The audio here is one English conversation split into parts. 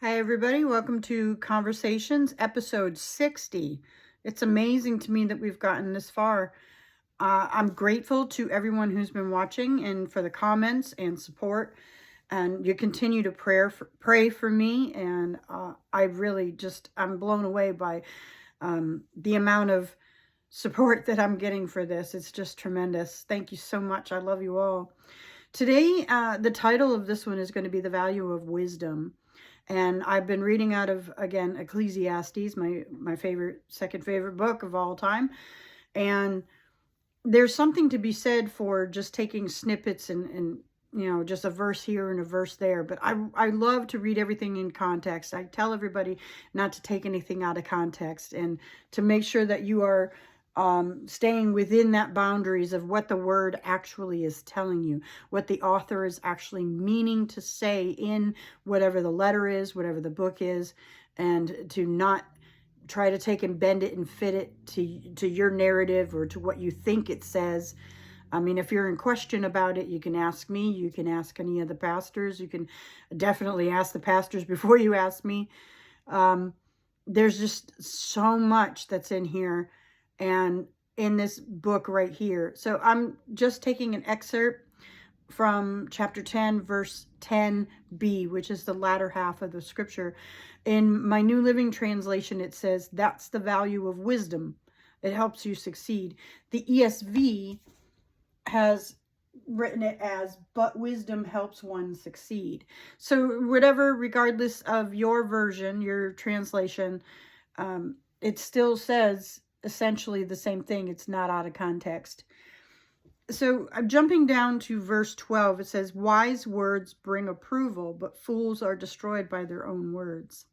Hi, everybody. Welcome to Conversations, episode 60. It's amazing to me that we've gotten this far. I'm grateful to everyone who's been watching and for the comments and support. And you continue to pray for me. And I really I'm blown away by the amount of support that I'm getting for this. It's just tremendous. Thank you so much. I love you all. Today, the title of this one is going to be The Value of Wisdom. And I've been reading out of, again, Ecclesiastes, my second favorite book of all time. And there's something to be said for just taking snippets and just a verse here and a verse there. But I love to read everything in context. I tell everybody not to take anything out of context and to make sure that you are staying within that boundaries of what the word actually is telling you, what the author is actually meaning to say in whatever the letter is, whatever the book is, and to not try to take and bend it and fit it to your narrative or to what you think it says. I mean, if you're in question about it, you can ask me, you can ask any of the pastors, you can definitely ask the pastors before you ask me. There's just so much that's in here and in this book right here. So I'm just taking an excerpt from chapter 10, verse 10b, which is the latter half of the scripture. In my New Living Translation, it says, that's the value of wisdom. It helps you succeed. The ESV has written it as, but wisdom helps one succeed. So whatever, regardless of your version, your translation, it still says essentially the same thing. It's not out of context. So I'm jumping down to verse 12. It says, wise words bring approval, but fools are destroyed by their own words.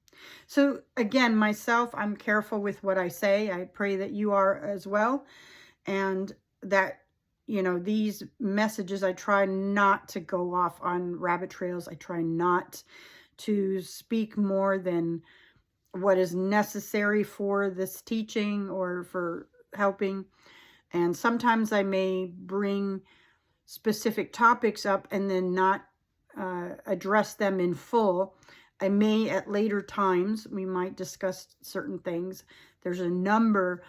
So again, myself, I'm careful with what I say. I pray that you are as well. And that, these messages, I try not to go off on rabbit trails. I try not to speak more than what is necessary for this teaching or for helping. And sometimes I may bring specific topics up and then not address them in full. I may at later times, we might discuss certain things. There's a number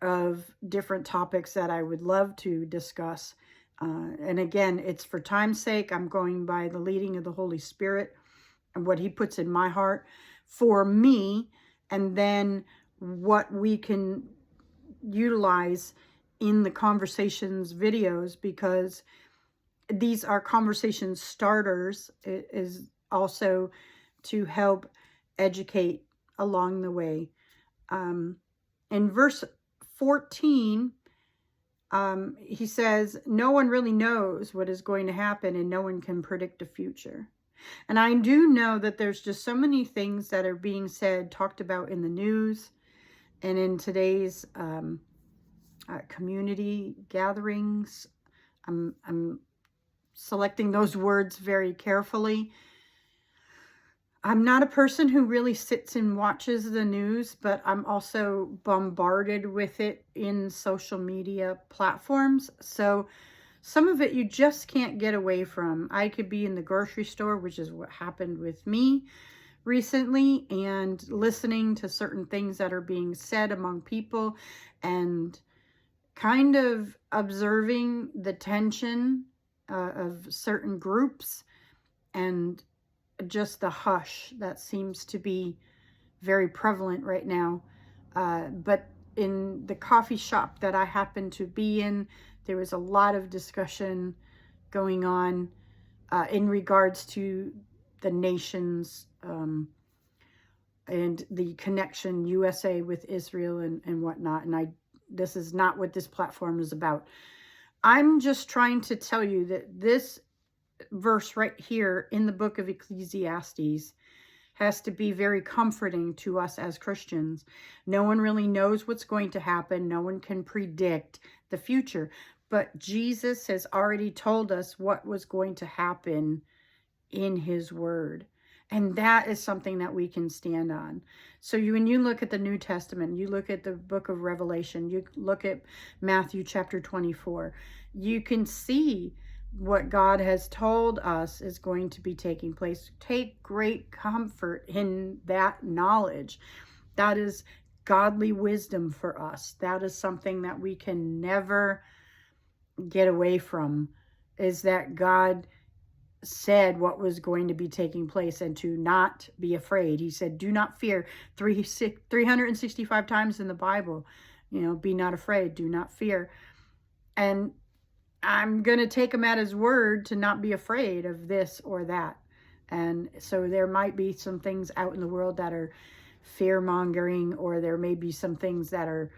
of different topics that I would love to discuss. And again, it's for time's sake. I'm going by the leading of the Holy Spirit and what he puts in my heart for me, and then what we can utilize in the conversations videos, because these are conversation starters. It is also to help educate along the way. In verse 14, he says, no one really knows what is going to happen and no one can predict the future. And I do know that there's just so many things that are being said, talked about in the news and in today's community gatherings. I'm selecting those words very carefully. I'm not a person who really sits and watches the news, but I'm also bombarded with it in social media platforms. So some of it you just can't get away from. I could be in the grocery store, which is what happened with me recently, and listening to certain things that are being said among people and kind of observing the tension of certain groups and just the hush that seems to be very prevalent right now. But in the coffee shop that I happen to be in, there was a lot of discussion going on in regards to the nations and the connection USA with Israel and whatnot. And this is not what this platform is about. I'm just trying to tell you that this verse right here in the book of Ecclesiastes has to be very comforting to us as Christians. No one really knows what's going to happen. No one can predict the future. But Jesus has already told us what was going to happen in his word. And that is something that we can stand on. So when you look at the New Testament, you look at the book of Revelation, you look at Matthew chapter 24, you can see what God has told us is going to be taking place. Take great comfort in that knowledge. That is godly wisdom for us. That is something that we can never get away from, is that God said what was going to be taking place and to not be afraid. He said, do not fear, 365 times in the Bible. Be not afraid, do not fear. And I'm going to take him at his word to not be afraid of this or that. And so there might be some things out in the world that are fear-mongering, or there may be some things that are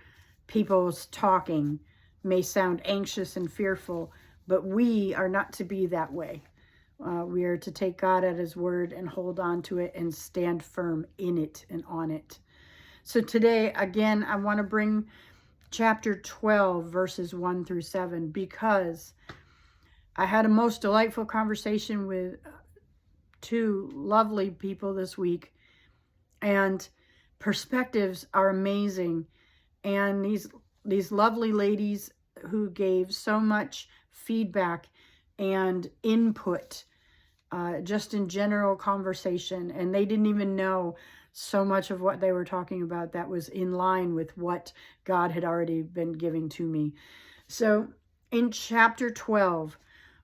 people's talking, may sound anxious and fearful, but we are not to be that way. We are to take God at his word and hold on to it and stand firm in it and on it. So today, again, I want to bring chapter 12, verses 1 through 7, because I had a most delightful conversation with two lovely people this week, and perspectives are amazing. And these lovely ladies who gave so much feedback and input, just in general conversation, and they didn't even know so much of what they were talking about that was in line with what God had already been giving to me. So in chapter 12,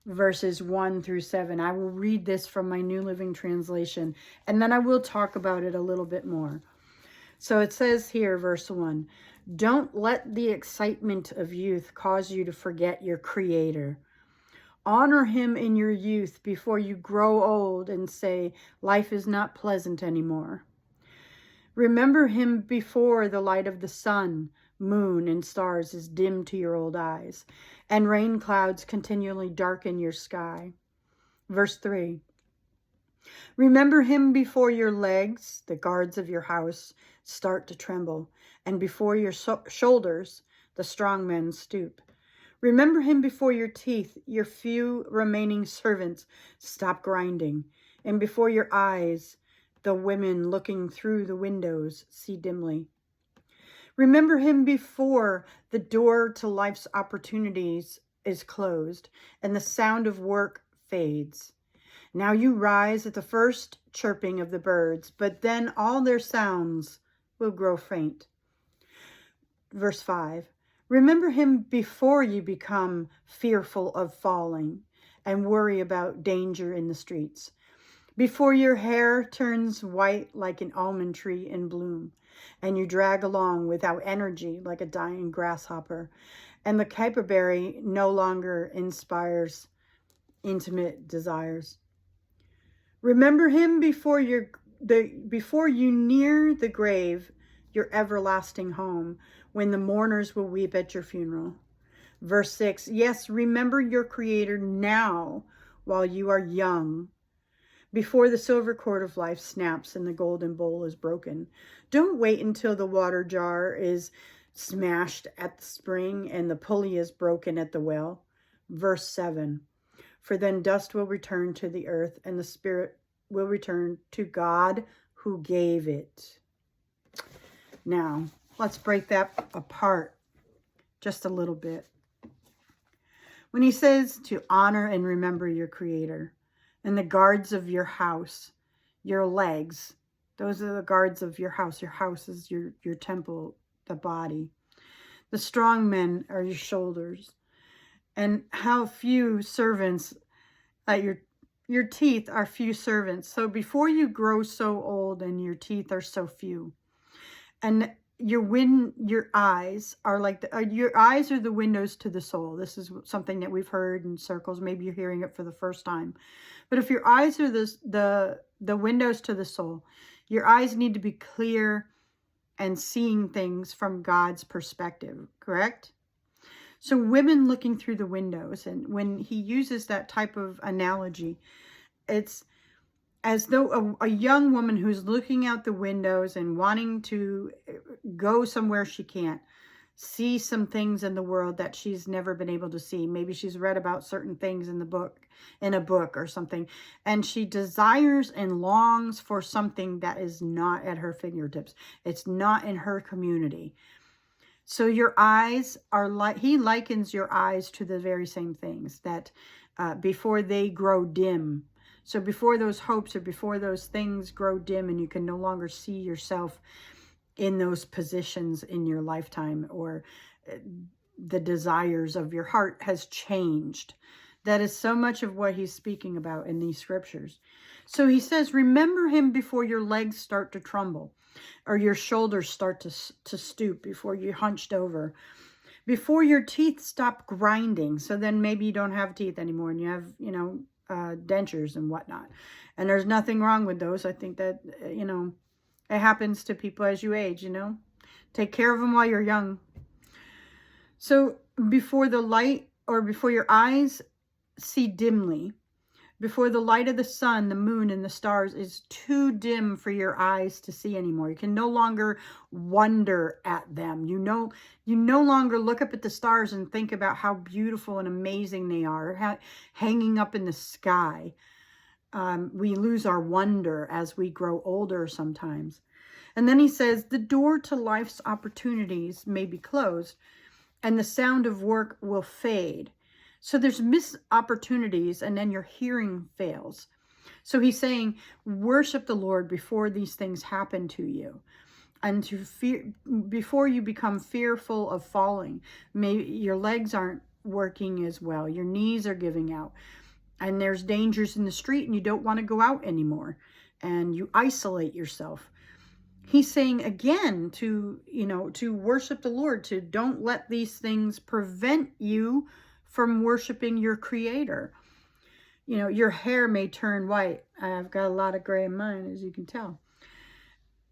verses 1 through 7, I will read this from my New Living Translation, and then I will talk about it a little bit more. So it says here, verse 1, don't let the excitement of youth cause you to forget your Creator. Honor him in your youth before you grow old and say, life is not pleasant anymore. Remember him before the light of the sun, moon, and stars is dim to your old eyes, and rain clouds continually darken your sky. Verse 3. Remember him before your legs, the guards of your house, start to tremble, and before your shoulders, the strong men stoop. Remember him before your teeth, your few remaining servants stop grinding, and before your eyes, the women looking through the windows see dimly. Remember him before the door to life's opportunities is closed, and the sound of work fades. Now you rise at the first chirping of the birds, but then all their sounds will grow faint. Verse 5. Remember him before you become fearful of falling and worry about danger in the streets. Before your hair turns white like an almond tree in bloom, and you drag along without energy like a dying grasshopper, and the caperberry no longer inspires intimate desires. Remember him before you near the grave, your everlasting home, when the mourners will weep at your funeral. Verse 6, yes, remember your Creator now while you are young, before the silver cord of life snaps and the golden bowl is broken. Don't wait until the water jar is smashed at the spring and the pulley is broken at the well. Verse 7, for then dust will return to the earth and the spirit will return to God who gave it. Now, let's break that apart just a little bit. When he says to honor and remember your Creator, and the guards of your house, your legs, those are the guards of your house. Your house is your temple, the body. The strong men are your shoulders. And how few servants, your teeth are few servants. So before you grow so old and your teeth are so few, and your eyes are like your eyes are the windows to the soul. This is something that we've heard in circles. Maybe you're hearing it for the first time. But if your eyes are the windows to the soul, your eyes need to be clear and seeing things from God's perspective, correct? So women looking through the windows, and when he uses that type of analogy, it's as though a young woman who's looking out the windows and wanting to go somewhere she can't, see some things in the world that she's never been able to see. Maybe she's read about certain things in a book or something, and she desires and longs for something that is not at her fingertips. It's not in her community. So your eyes are like, he likens your eyes to the very same things, that before they grow dim. So before those hopes or before those things grow dim and you can no longer see yourself in those positions in your lifetime, or the desires of your heart has changed. That is so much of what he's speaking about in these scriptures. So he says, remember him before your legs start to tremble, or your shoulders start to stoop, before you're hunched over, before your teeth stop grinding. So then maybe you don't have teeth anymore and you have, dentures and whatnot. And there's nothing wrong with those. I think that, it happens to people as you age, Take care of them while you're young. So before the light, or before your eyes see dimly, before the light of the sun, the moon, and the stars is too dim for your eyes to see anymore. You can no longer wonder at them. You no longer look up at the stars and think about how beautiful and amazing they are, hanging up in the sky. We lose our wonder as we grow older sometimes. And then he says, the door to life's opportunities may be closed, and the sound of work will fade. So there's missed opportunities, and then your hearing fails. So he's saying, worship the Lord before these things happen to you, and before you become fearful of falling. Maybe your legs aren't working as well, your knees are giving out, and there's dangers in the street, and you don't want to go out anymore, and you isolate yourself. He's saying again to worship the Lord, to don't let these things prevent you from worshiping your Creator. Your hair may turn white. I've got a lot of gray in mine, as you can tell.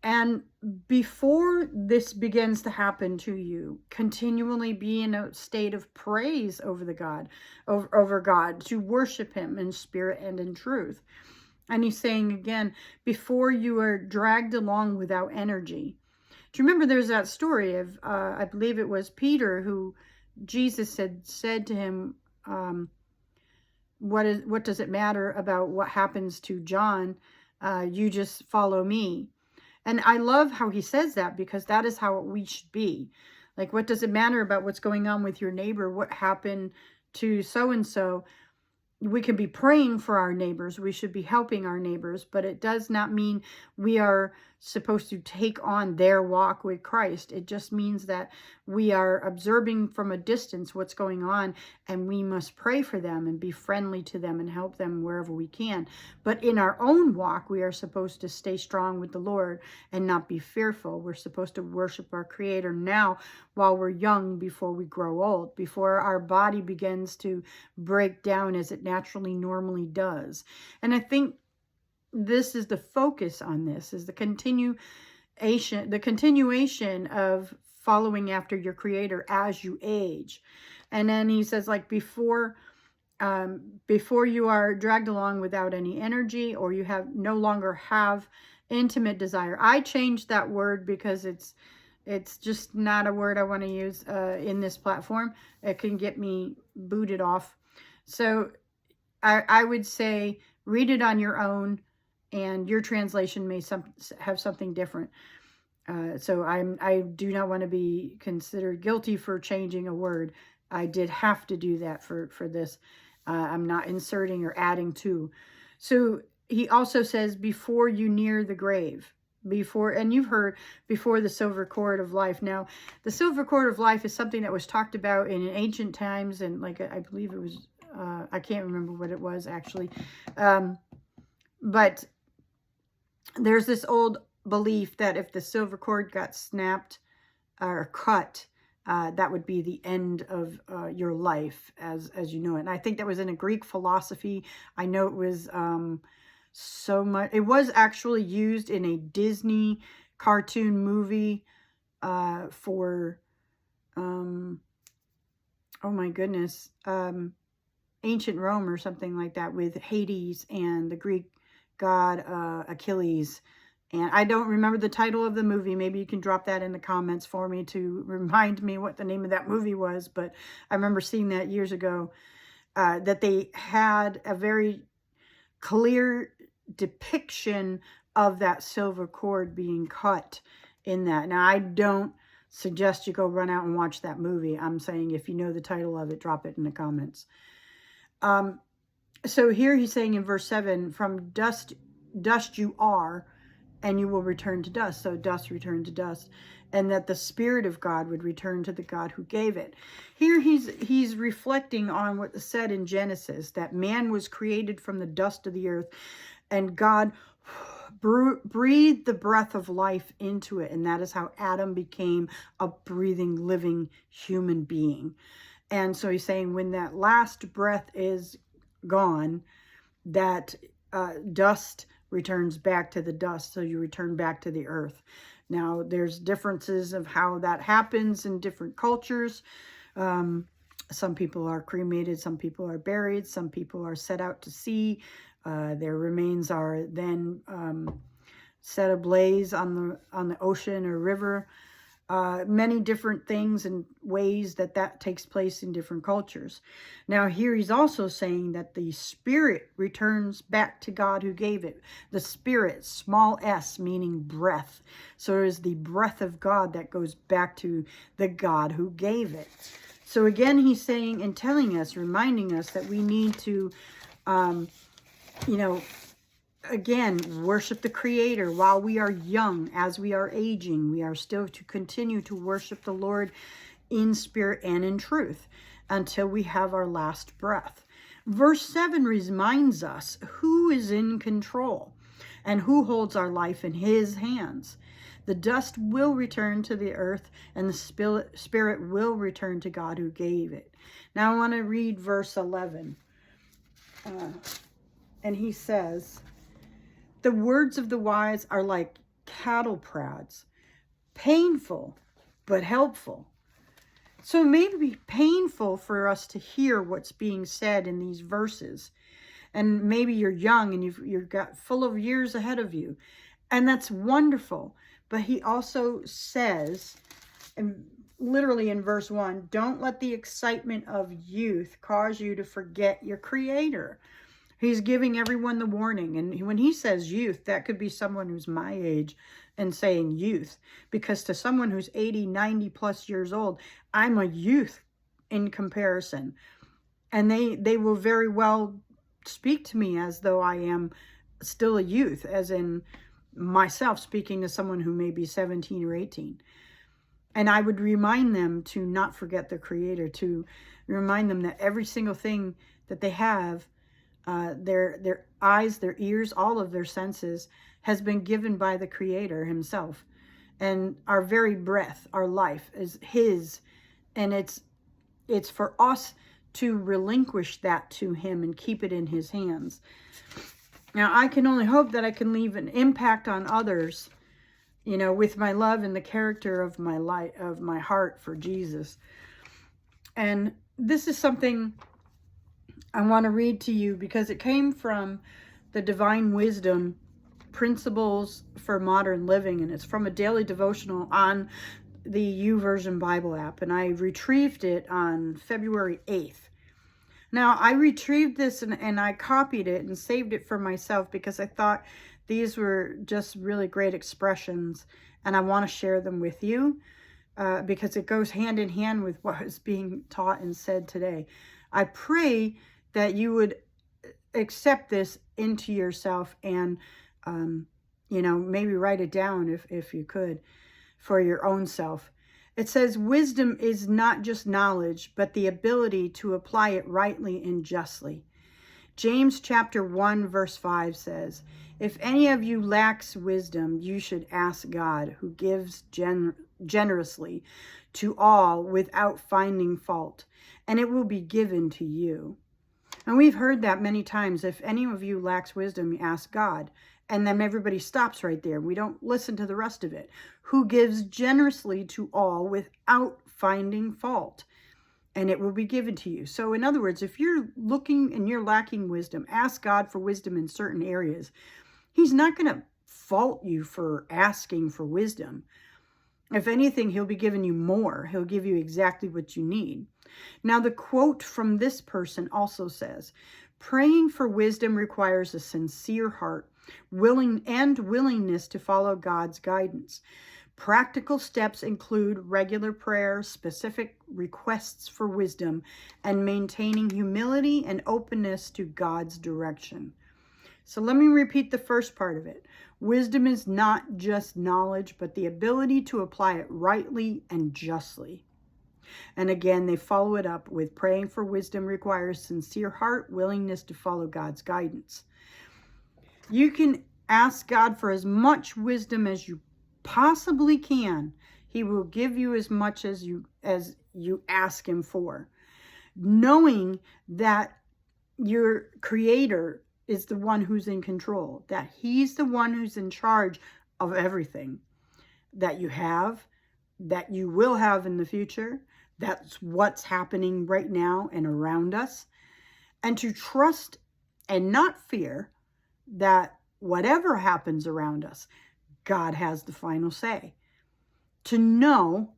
And before this begins to happen to you, continually be in a state of praise over God, to worship him in spirit and in truth. And he's saying again, before you are dragged along without energy. Do you remember there's that story of, I believe it was Peter, who Jesus had said to him, what does it matter about what happens to John? You just follow me. And I love how he says that, because that is how we should be. Like, what does it matter about what's going on with your neighbor? What happened to so-and-so? We can be praying for our neighbors. We should be helping our neighbors, but it does not mean we are supposed to take on their walk with Christ. It just means that we are observing from a distance what's going on, and we must pray for them and be friendly to them and help them wherever we can. But in our own walk, we are supposed to stay strong with the Lord and not be fearful. We're supposed to worship our Creator now while we're young, before we grow old, before our body begins to break down as it naturally normally does. And I think this is the focus on this, is the continuation of following after your Creator as you age. And then he says, like, before you are dragged along without any energy, or you no longer have intimate desire. I changed that word because it's just not a word I want to use in this platform. It can get me booted off. So I would say read it on your own, and your translation may have something different. So I do not want to be considered guilty for changing a word. I did have to do that for this. I'm not inserting or adding to. So he also says, before you near the grave. And you've heard, before the silver cord of life. Now, the silver cord of life is something that was talked about in ancient times, and like I believe it was, I can't remember what it was actually, but there's this old belief that if the silver cord got snapped or cut, that would be the end of your life as you know it. And I think that was in a Greek philosophy. I know it was so much. It was actually used in a Disney cartoon movie for, oh my goodness, ancient Rome or something like that, with Hades and the Greek god Achilles. And I don't remember the title of the movie. Maybe you can drop that in the comments for me to remind me what the name of that movie was. But I remember seeing that years ago, that they had a very clear depiction of that silver cord being cut in that. Now, I don't suggest you go run out and watch that movie. I'm saying if you know the title of it, drop it in the comments. So here he's saying in verse 7, from dust you are, and you will return to dust. So dust return to dust. And that the Spirit of God would return to the God who gave it. Here he's reflecting on what is said in Genesis, that man was created from the dust of the earth, and God breathed the breath of life into it. And that is how Adam became a breathing, living human being. And so he's saying when that last breath is gone, that dust returns back to the dust. So you return back to the earth. Now, there's differences of how that happens in different cultures. Some people are cremated, some people are buried, some people are set out to sea. Their remains are then set ablaze on the ocean or river. Many different things and ways that takes place in different cultures. Now here he's also saying that the Spirit returns back to God who gave it. The Spirit, small s, meaning breath. So it is the breath of God that goes back to the God who gave it. So again, he's saying and telling us, reminding us that we need to, again, worship the Creator while we are young. As we are aging, we are still to continue to worship the Lord in spirit and in truth until we have our last breath. Verse 7 reminds us who is in control and who holds our life in his hands. The dust will return to the earth, and the spirit will return to God who gave it. Now I want to read verse 11. And he says, the words of the wise are like cattle prods, painful but helpful. So it may be painful for us to hear what's being said in these verses. And maybe you're young and you've got full of years ahead of you. And that's wonderful. But he also says, and literally in verse 1, don't let the excitement of youth cause you to forget your Creator. He's giving everyone the warning. And when he says youth, that could be someone who's my age and saying youth. Because to someone who's 80, 90 plus years old, I'm a youth in comparison. And they will very well speak to me as though I am still a youth, as in myself speaking to someone who may be 17 or 18. And I would remind them to not forget their Creator, to remind them that every single thing that they have, their eyes, their ears, all of their senses has been given by the Creator himself. And our very breath, our life is his. And it's for us to relinquish that to him and keep it in his hands. Now, I can only hope that I can leave an impact on others, with my love and the character of my life, of my heart for Jesus. And this is something I want to read to you because it came from the Divine Wisdom Principles for Modern Living, and it's from a daily devotional on the YouVersion Bible app, and I retrieved it on February 8th. Now, I retrieved this and I copied it and saved it for myself because I thought these were just really great expressions, and I want to share them with you because it goes hand in hand with what is being taught and said today. I pray that you would accept this into yourself and, maybe write it down if you could for your own self. It says, wisdom is not just knowledge, but the ability to apply it rightly and justly. James chapter 1, verse 5 says, if any of you lacks wisdom, you should ask God, who gives generously to all without finding fault, and it will be given to you. And we've heard that many times. If any of you lacks wisdom, ask God. And then everybody stops right there. We don't listen to the rest of it. Who gives generously to all without finding fault, and it will be given to you. So in other words, if you're looking and you're lacking wisdom, ask God for wisdom in certain areas. He's not going to fault you for asking for wisdom. If anything, he'll be giving you more. He'll give you exactly what you need. Now, the quote from this person also says, praying for wisdom requires a sincere heart, willingness to follow God's guidance. Practical steps include regular prayer, specific requests for wisdom, and maintaining humility and openness to God's direction. So let me repeat the first part of it. Wisdom is not just knowledge, but the ability to apply it rightly and justly. And again, they follow it up with praying for wisdom requires sincere heart, willingness to follow God's guidance. You can ask God for as much wisdom as you possibly can. He will give you as much as you ask him for, knowing that your creator is the one who's in control, that he's the one who's in charge of everything that you have, that you will have in the future. That's what's happening right now and around us. And to trust and not fear that whatever happens around us, God has the final say. To know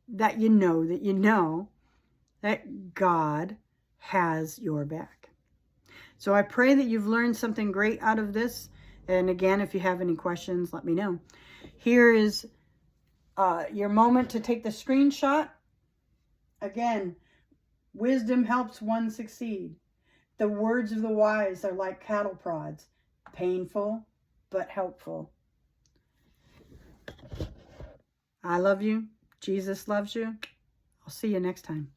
that you know that you know that God has your back. So I pray that you've learned something great out of this. And again, if you have any questions, let me know. Here is your moment to take the screenshot. Again, wisdom helps one succeed. The words of the wise are like cattle prods, painful but helpful. I love you. Jesus loves you. I'll see you next time.